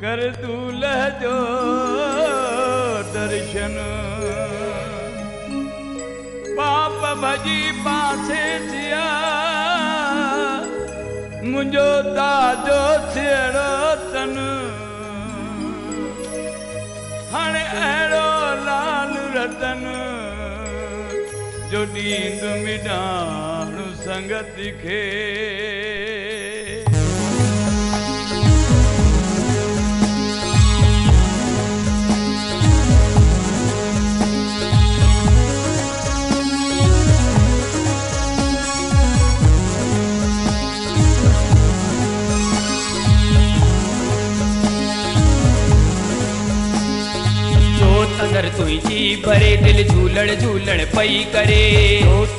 कर दूल्ह जो दर्शन पाप भजी पासे थिया मुझो दादो थियड़ो तन हाणे अहिड़ो लाल रतन जो ॾींद मिडाणु संगति खे अंदर तुझी भरे दिल झूलण झूलण पई करे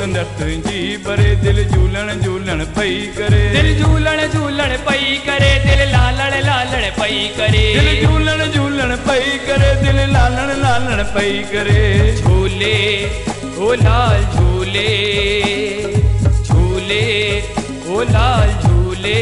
अंदर तुझी भरे दिल झूलण झूलण पई करे दिल झूलण झूलण पई करे दिल लालण लालण पई करे दिल झूलण झूलण पई करे दिल लालण लालण पई करे झूले ओ लाल झूले झूले ओ लाल झूले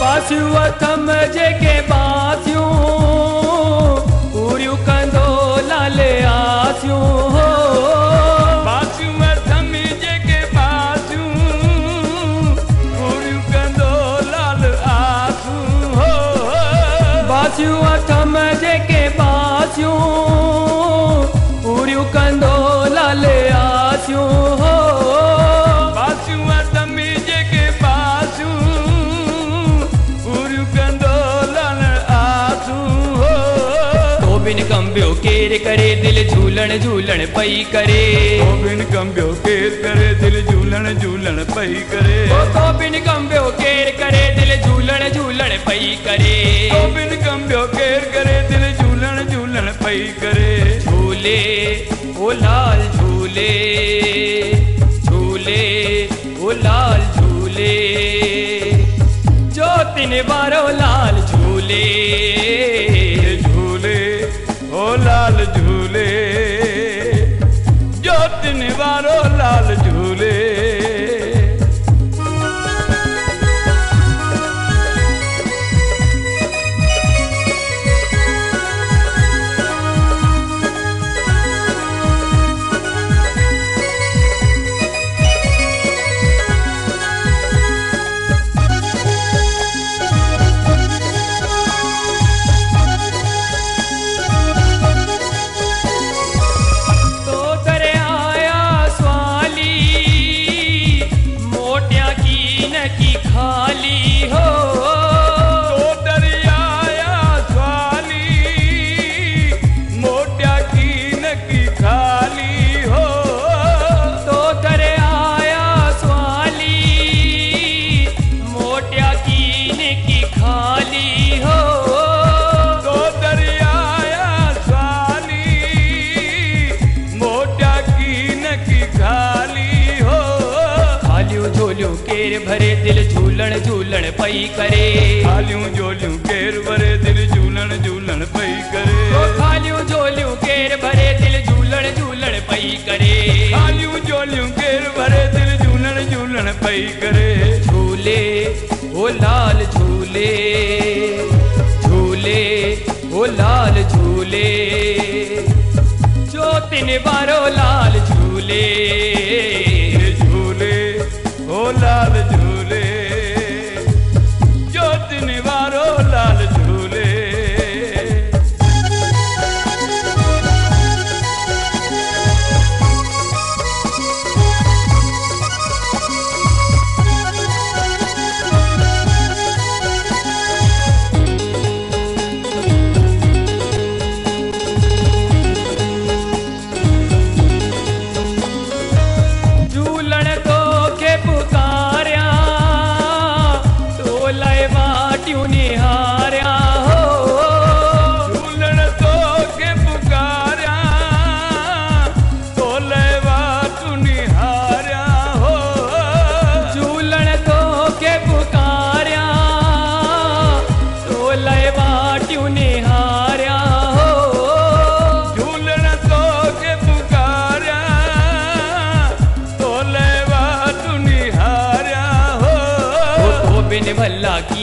बासियूं थम जेके बासियूं पूरियूं कंदो लाल आसियूं हो बासियूं थम जेके बासियूं पूरियूं कंदो लाल आसियूं हो बासियूं थम जेके बासियूं पूरियूं कंदो लाल आसियूं हो बासियूं थम जेके बासियूं बिन कंबियो केर करे दिल झूलण झूलण पई करे बिन कंबियो केर करे दिल झूलण झूलण पई करे तो बिन कंबियो केर करे दिल झूलण झूलण पई करे बिन कंबियो केर करे दिल झूलण झूलण पई करे झूले ओ लाल झूले झूले ओ लाल झूले जो तिन बारो लाल झूले ओ लाल झूले जो तिन वारो लाल झूले केर भरे दिल झूलण झूलण पई करे खालियूं झोलियूं केर भरे दिल झूलण झूलण पई करे खालियूं झोलियूं केर भरे दिल झूलण झूलण पई करे खालियूं झोलियूं केर भरे दिल झूलण झूलण पई करे झूले ओ लाल झूले झूले ओ लाल झूले जो तिन बारो लाल झूले झूले ओ लाल झूले जो तिन वारो लाल झूले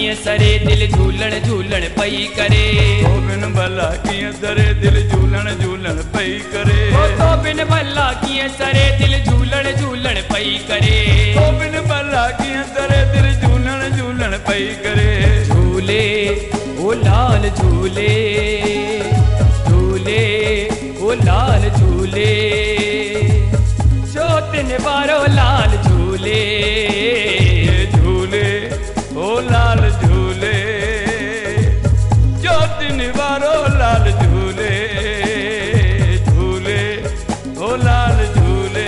कीअं सरे दिल झूलण झूलण पई करे तो बिन भला कीअं सरे दिल झूलण झूलण पई करे तो बिन भला कीअं सरे दिल झूलण झूलण पई करे तो बिन भला कीअं सरे दिल झूलण झूलण पई करे झूले ओ लाल झूले झूले ओ लाल झूले जोतिन वारो लाल झूले झूले ओ लाल झूले ज्योतिन वारो लाल झूले झूले ओ लाल झूले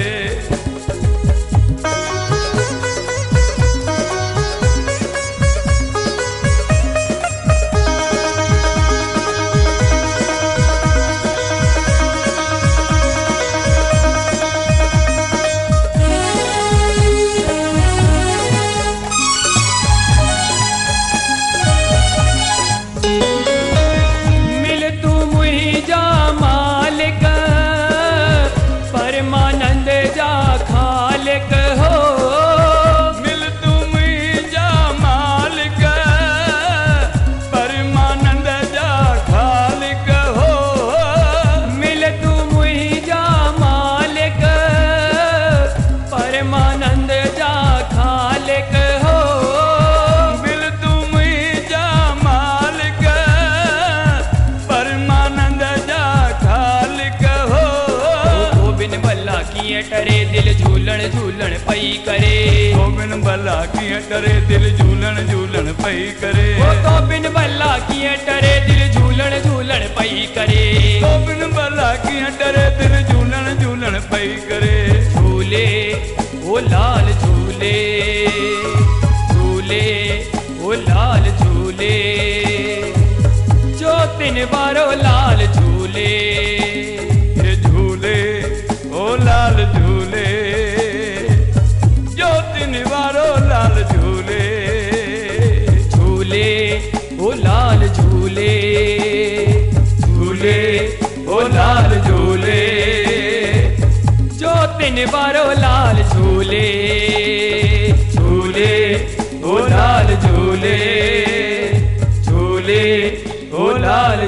परमानंद जा खालिक हो मिल तू मुझा मालिक परमानंद जा खालिक हो मिल तू मुझा मालिक परमानंद जा खालिक हो मिल तू मुझा मालिक परमानंद जा खालिक हो बिन भला कीअं टरे दिल झूलण झूलण पई करे तो बिन भला कीअं टरे दिल झूलण झूलण पई करे तो बिन भला कीअं टरे दिल झूलण झूलण पई करे तो बिन भला कीअं टरे दिल झूलण झूलण पई करे झूले ओ लाल झूले झूले ओ लाल झूले जोतिन वारो लाल झूले ये झूले ओ लाल झूले ज्योतिन वारो लाल झूले झूले ओ लाल झूले झूले ओ लाल झूले जोतिन वारो लाल झूले झूले ओ लाल झूले झूले ओ लाल